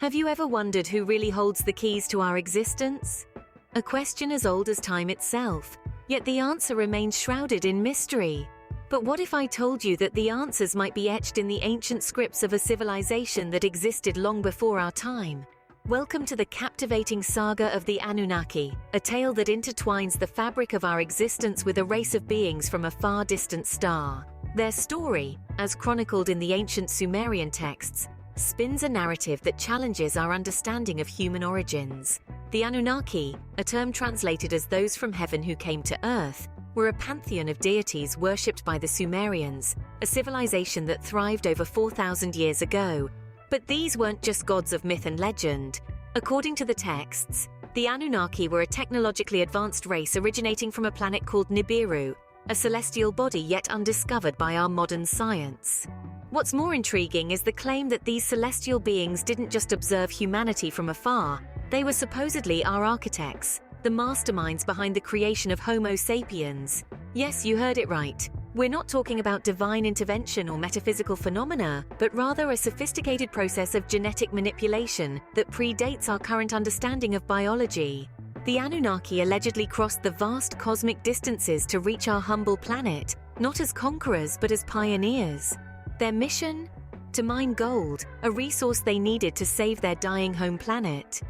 Have you ever wondered who really holds the keys to our existence? A question as old as time itself, yet the answer remains shrouded in mystery. But what if I told you that the answers might be etched in the ancient scripts of a civilization that existed long before our time? Welcome to the captivating saga of the Anunnaki, a tale that intertwines the fabric of our existence with a race of beings from a far distant star. Their story, as chronicled in the ancient Sumerian texts, spins a narrative that challenges our understanding of human origins. The Anunnaki, a term translated as those from heaven who came to earth, were a pantheon of deities worshipped by the Sumerians, a civilization that thrived over 4,000 years ago. But these weren't just gods of myth and legend. According to the texts, the Anunnaki were a technologically advanced race originating from a planet called Nibiru, a celestial body yet undiscovered by our modern science. What's more intriguing is the claim that these celestial beings didn't just observe humanity from afar, they were supposedly our architects, the masterminds behind the creation of Homo sapiens. Yes, you heard it right. We're not talking about divine intervention or metaphysical phenomena, but rather a sophisticated process of genetic manipulation that predates our current understanding of biology. The Anunnaki allegedly crossed the vast cosmic distances to reach our humble planet, not as conquerors but as pioneers. Their mission? To mine gold, a resource they needed to save their dying home planet.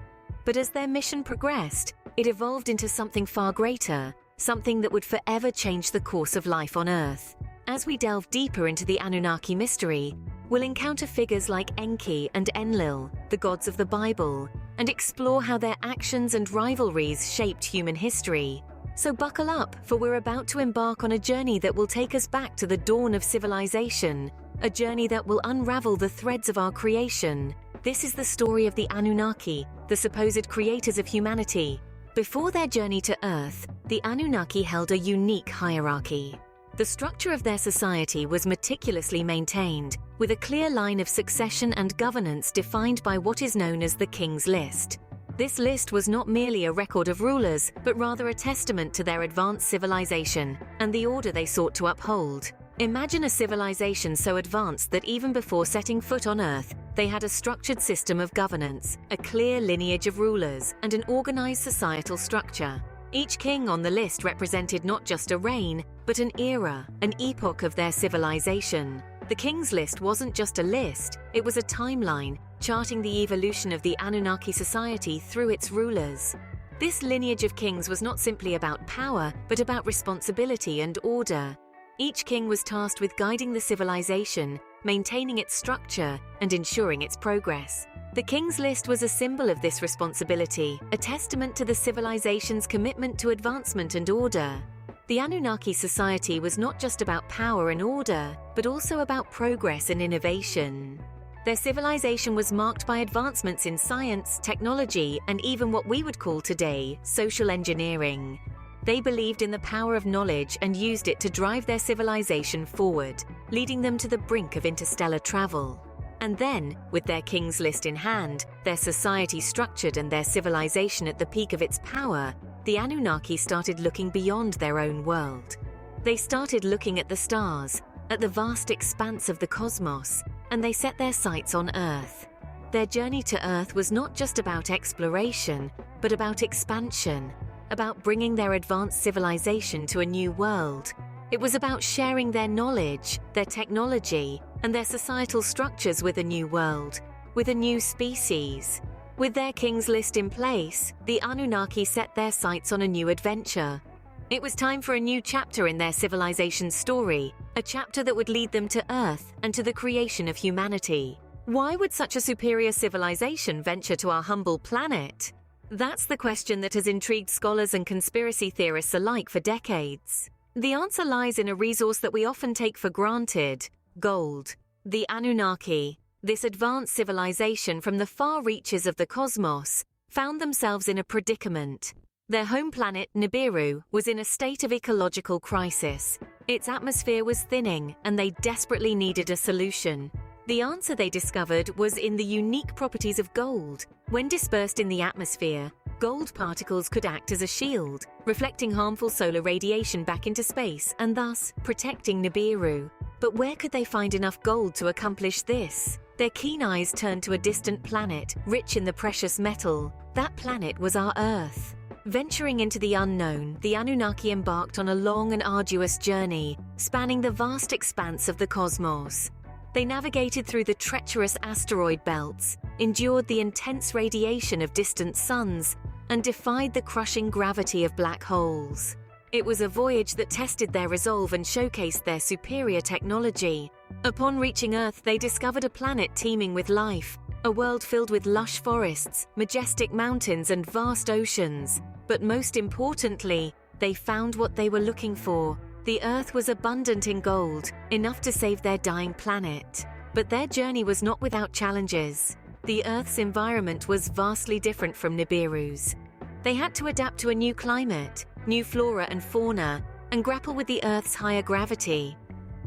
But as their mission progressed, it evolved into something far greater, something that would forever change the course of life on Earth. As we delve deeper into the Anunnaki mystery, we'll encounter figures like Enki and Enlil, the gods of the Bible, and explore how their actions and rivalries shaped human history. So buckle up, for we're about to embark on a journey that will take us back to the dawn of civilization, a journey that will unravel the threads of our creation. This is the story of the Anunnaki, the supposed creators of humanity. Before their journey to Earth, the Anunnaki held a unique hierarchy. The structure of their society was meticulously maintained, with a clear line of succession and governance defined by what is known as the King's List. This list was not merely a record of rulers, but rather a testament to their advanced civilization and the order they sought to uphold. Imagine a civilization so advanced that even before setting foot on Earth, they had a structured system of governance, a clear lineage of rulers, and an organized societal structure. Each king on the list represented not just a reign, but an era, an epoch of their civilization. The King's List wasn't just a list, it was a timeline, charting the evolution of the Anunnaki society through its rulers. This lineage of kings was not simply about power, but about responsibility and order. Each king was tasked with guiding the civilization, maintaining its structure, and ensuring its progress. The King's List was a symbol of this responsibility, a testament to the civilization's commitment to advancement and order. The Anunnaki society was not just about power and order, but also about progress and innovation. Their civilization was marked by advancements in science, technology, and even what we would call today social engineering. They believed in the power of knowledge and used it to drive their civilization forward, leading them to the brink of interstellar travel. And then, with their King's List in hand, their society structured and their civilization at the peak of its power, the Anunnaki started looking beyond their own world. They started looking at the stars, at the vast expanse of the cosmos, and they set their sights on Earth. Their journey to Earth was not just about exploration, but about expansion, about bringing their advanced civilization to a new world. It was about sharing their knowledge, their technology, and their societal structures with a new world, with a new species. With their King's List in place, the Anunnaki set their sights on a new adventure. It was time for a new chapter in their civilization's story, a chapter that would lead them to Earth and to the creation of humanity. Why would such a superior civilization venture to our humble planet? That's the question that has intrigued scholars and conspiracy theorists alike for decades. The answer lies in a resource that we often take for granted: gold. The Anunnaki, this advanced civilization from the far reaches of the cosmos, found themselves in a predicament. Their home planet, Nibiru, was in a state of ecological crisis. Its atmosphere was thinning, and they desperately needed a solution. The answer they discovered was in the unique properties of gold. When dispersed in the atmosphere, gold particles could act as a shield, reflecting harmful solar radiation back into space and thus protecting Nibiru. But where could they find enough gold to accomplish this? Their keen eyes turned to a distant planet, rich in the precious metal. That planet was our Earth. Venturing into the unknown, the Anunnaki embarked on a long and arduous journey, spanning the vast expanse of the cosmos. They navigated through the treacherous asteroid belts, endured the intense radiation of distant suns, and defied the crushing gravity of black holes. It was a voyage that tested their resolve and showcased their superior technology. Upon reaching Earth, they discovered a planet teeming with life, a world filled with lush forests, majestic mountains, and vast oceans. But most importantly, they found what they were looking for. The Earth was abundant in gold, enough to save their dying planet. But their journey was not without challenges. The Earth's environment was vastly different from Nibiru's. They had to adapt to a new climate, new flora and fauna, and grapple with the Earth's higher gravity.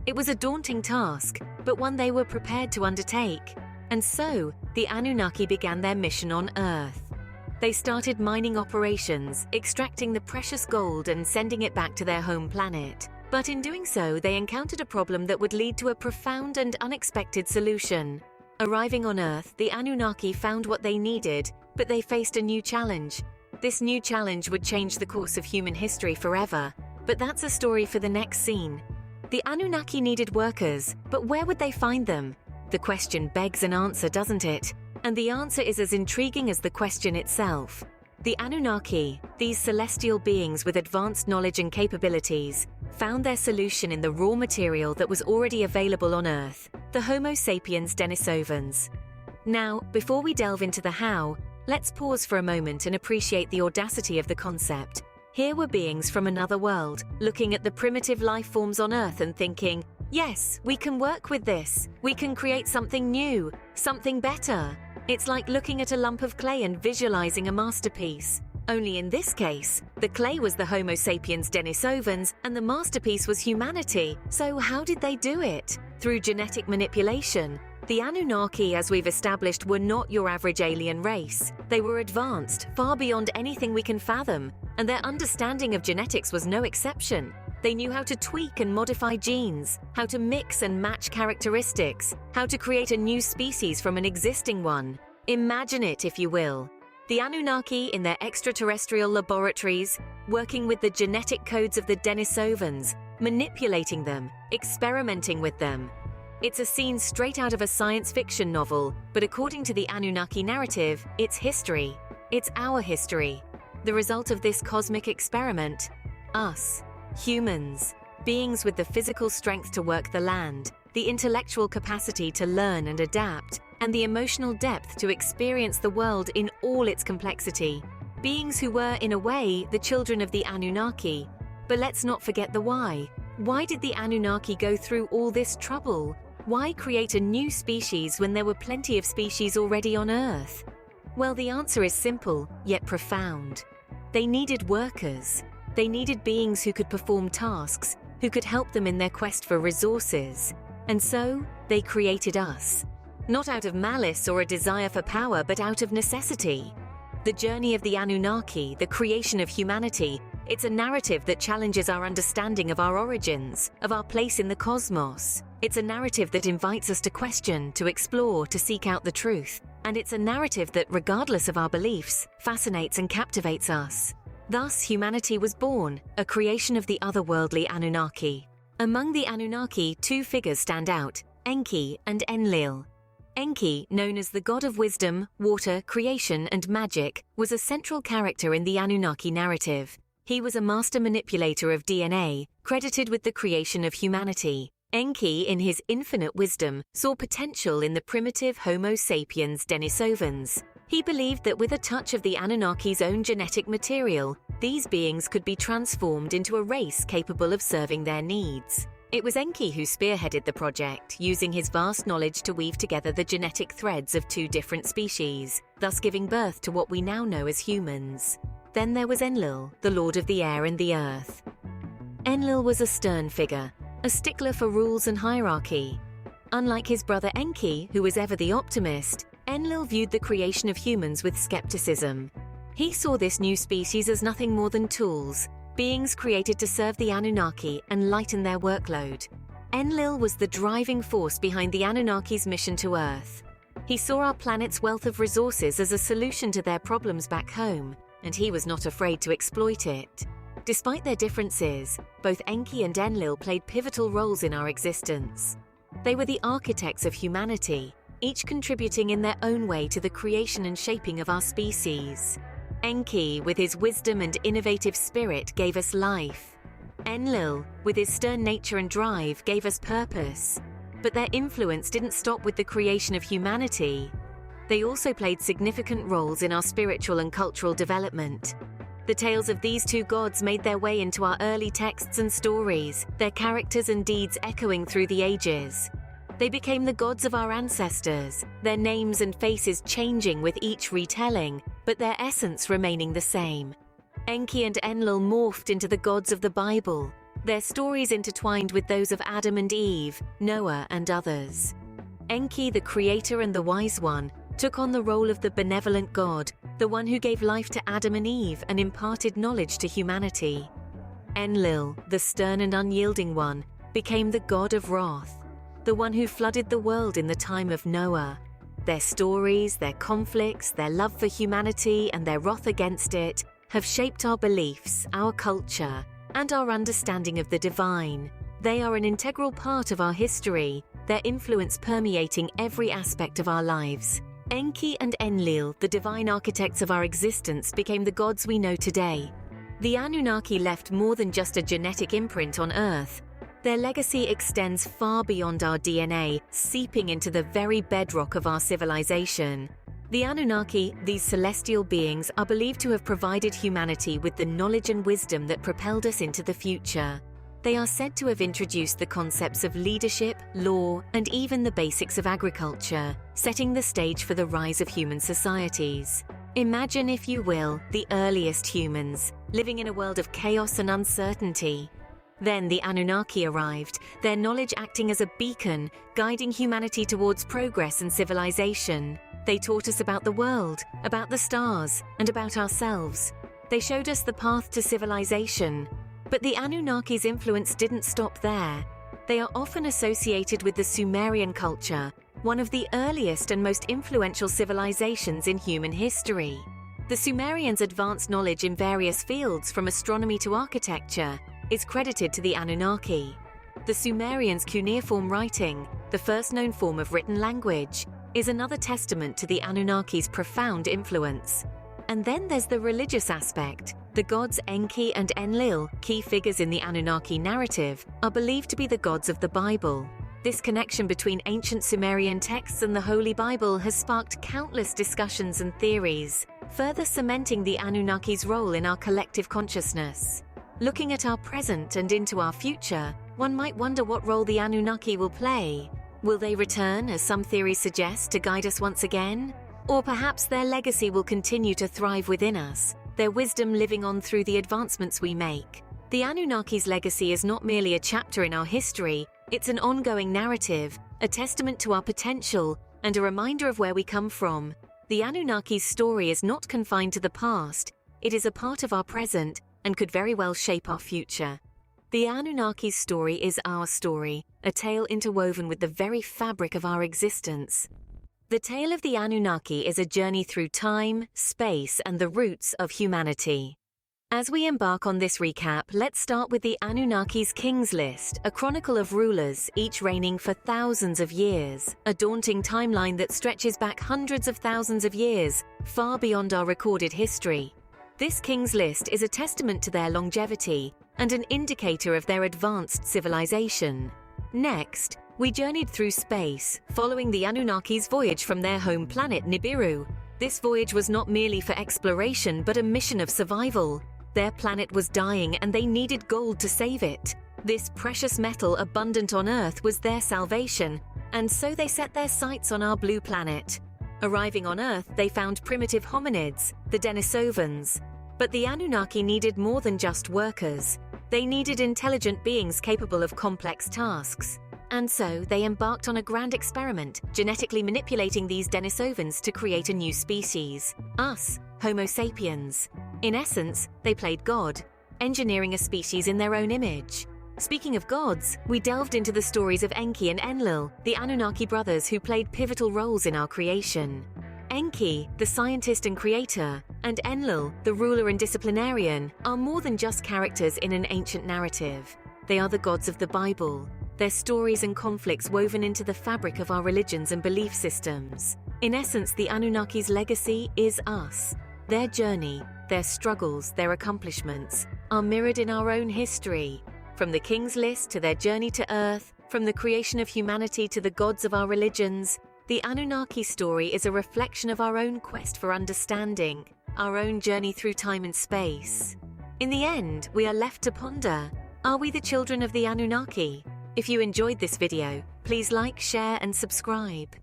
It was a daunting task, but one they were prepared to undertake. And so, the Anunnaki began their mission on Earth. They started mining operations, extracting the precious gold and sending it back to their home planet. But in doing so, they encountered a problem that would lead to a profound and unexpected solution. Arriving on Earth, the Anunnaki found what they needed, but they faced a new challenge. This new challenge would change the course of human history forever. But that's a story for the next scene. The Anunnaki needed workers, but where would they find them? The question begs an answer, doesn't it? And the answer is as intriguing as the question itself. The Anunnaki, these celestial beings with advanced knowledge and capabilities, found their solution in the raw material that was already available on Earth, the Homo sapiens denisovans. Now, before we delve into the how, let's pause for a moment and appreciate the audacity of the concept. Here were beings from another world, looking at the primitive life forms on Earth and thinking, yes, we can work with this. We can create something new, something better. It's like looking at a lump of clay and visualizing a masterpiece. Only in this case, the clay was the Homo sapiens denisovans and the masterpiece was humanity. So how did they do it? Through genetic manipulation. The Anunnaki, as we've established, were not your average alien race. They were advanced, far beyond anything we can fathom, and their understanding of genetics was no exception. They knew how to tweak and modify genes, how to mix and match characteristics, how to create a new species from an existing one. Imagine it, if you will. The Anunnaki in their extraterrestrial laboratories, working with the genetic codes of the Denisovans, manipulating them, experimenting with them. It's a scene straight out of a science fiction novel, but according to the Anunnaki narrative, it's history. It's our history. The result of this cosmic experiment, us. Humans, beings with the physical strength to work the land, the intellectual capacity to learn and adapt, and the emotional depth to experience the world in all its complexity. Beings who were, in a way, the children of the Anunnaki. But let's not forget the why. Why did the Anunnaki go through all this trouble? Why create a new species when there were plenty of species already on Earth? Well, the answer is simple, yet profound. They needed workers. They needed beings who could perform tasks, who could help them in their quest for resources. And so, they created us. Not out of malice or a desire for power, but out of necessity. The journey of the Anunnaki, the creation of humanity, it's a narrative that challenges our understanding of our origins, of our place in the cosmos. It's a narrative that invites us to question, to explore, to seek out the truth. And it's a narrative that, regardless of our beliefs, fascinates and captivates us. Thus, humanity was born, a creation of the otherworldly Anunnaki. Among the Anunnaki, two figures stand out, Enki and Enlil. Enki, known as the god of wisdom, water, creation, and magic, was a central character in the Anunnaki narrative. He was a master manipulator of DNA, credited with the creation of humanity. Enki, in his infinite wisdom, saw potential in the primitive Homo sapiens denisovans. He believed that with a touch of the Anunnaki's own genetic material, these beings could be transformed into a race capable of serving their needs. It was Enki who spearheaded the project, using his vast knowledge to weave together the genetic threads of two different species, thus giving birth to what we now know as humans. Then there was Enlil, the lord of the air and the earth. Enlil was a stern figure, a stickler for rules and hierarchy. Unlike his brother Enki, who was ever the optimist, Enlil viewed the creation of humans with skepticism. He saw this new species as nothing more than tools, beings created to serve the Anunnaki and lighten their workload. Enlil was the driving force behind the Anunnaki's mission to Earth. He saw our planet's wealth of resources as a solution to their problems back home, and he was not afraid to exploit it. Despite their differences, both Enki and Enlil played pivotal roles in our existence. They were the architects of humanity, each contributing in their own way to the creation and shaping of our species. Enki, with his wisdom and innovative spirit, gave us life. Enlil, with his stern nature and drive, gave us purpose. But their influence didn't stop with the creation of humanity. They also played significant roles in our spiritual and cultural development. The tales of these two gods made their way into our early texts and stories, their characters and deeds echoing through the ages. They became the gods of our ancestors, their names and faces changing with each retelling, but their essence remaining the same. Enki and Enlil morphed into the gods of the Bible, their stories intertwined with those of Adam and Eve, Noah and others. Enki, the creator and the wise one, took on the role of the benevolent god, the one who gave life to Adam and Eve and imparted knowledge to humanity. Enlil, the stern and unyielding one, became the god of wrath, the one who flooded the world in the time of Noah. Their stories, their conflicts, their love for humanity and their wrath against it have shaped our beliefs, our culture, and our understanding of the divine. They are an integral part of our history, their influence permeating every aspect of our lives. Enki and Enlil, the divine architects of our existence, became the gods we know today. The Anunnaki left more than just a genetic imprint on Earth. Their legacy extends far beyond our DNA, seeping into the very bedrock of our civilization. The Anunnaki, these celestial beings, are believed to have provided humanity with the knowledge and wisdom that propelled us into the future. They are said to have introduced the concepts of leadership, law, and even the basics of agriculture, setting the stage for the rise of human societies. Imagine, if you will, the earliest humans, living in a world of chaos and uncertainty. Then the Anunnaki arrived, their knowledge acting as a beacon, guiding humanity towards progress and civilization. They taught us about the world, about the stars, and about ourselves. They showed us the path to civilization. But the Anunnaki's influence didn't stop there. They are often associated with the Sumerian culture, one of the earliest and most influential civilizations in human history. The Sumerians' advanced knowledge in various fields, from astronomy to architecture, is credited to the Anunnaki. The Sumerians' cuneiform writing, the first known form of written language, is another testament to the Anunnaki's profound influence. And then there's the religious aspect. The gods Enki and Enlil, key figures in the Anunnaki narrative, are believed to be the gods of the Bible. This connection between ancient Sumerian texts and the Holy Bible has sparked countless discussions and theories, further cementing the Anunnaki's role in our collective consciousness. Looking at our present and into our future, one might wonder what role the Anunnaki will play. Will they return, as some theories suggest, to guide us once again? Or perhaps their legacy will continue to thrive within us, their wisdom living on through the advancements we make. The Anunnaki's legacy is not merely a chapter in our history, it's an ongoing narrative, a testament to our potential, and a reminder of where we come from. The Anunnaki's story is not confined to the past, it is a part of our present and could very well shape our future. The Anunnaki's story is our story, a tale interwoven with the very fabric of our existence. The tale of the Anunnaki is a journey through time, space, and the roots of humanity. As we embark on this recap, let's start with the Anunnaki's Kings List, a chronicle of rulers, each reigning for thousands of years, a daunting timeline that stretches back hundreds of thousands of years, far beyond our recorded history. This Kings List is a testament to their longevity and an indicator of their advanced civilization. Next, we journeyed through space, following the Anunnaki's voyage from their home planet Nibiru. This voyage was not merely for exploration, but a mission of survival. Their planet was dying and they needed gold to save it. This precious metal abundant on Earth was their salvation, and so they set their sights on our blue planet. Arriving on Earth, they found primitive hominids, the Denisovans. But the Anunnaki needed more than just workers. They needed intelligent beings capable of complex tasks. And so they embarked on a grand experiment, genetically manipulating these Denisovans to create a new species, us, Homo sapiens. In essence, they played God, engineering a species in their own image. Speaking of gods, we delved into the stories of Enki and Enlil, the Anunnaki brothers who played pivotal roles in our creation. Enki, the scientist and creator, and Enlil, the ruler and disciplinarian, are more than just characters in an ancient narrative. They are the gods of the Bible, their stories and conflicts woven into the fabric of our religions and belief systems. In essence, the Anunnaki's legacy is us. Their journey, their struggles, their accomplishments are mirrored in our own history. From the King's List to their journey to Earth, from the creation of humanity to the gods of our religions, the Anunnaki story is a reflection of our own quest for understanding, our own journey through time and space. In the end, we are left to ponder, are we the children of the Anunnaki? If you enjoyed this video, please like, share and subscribe.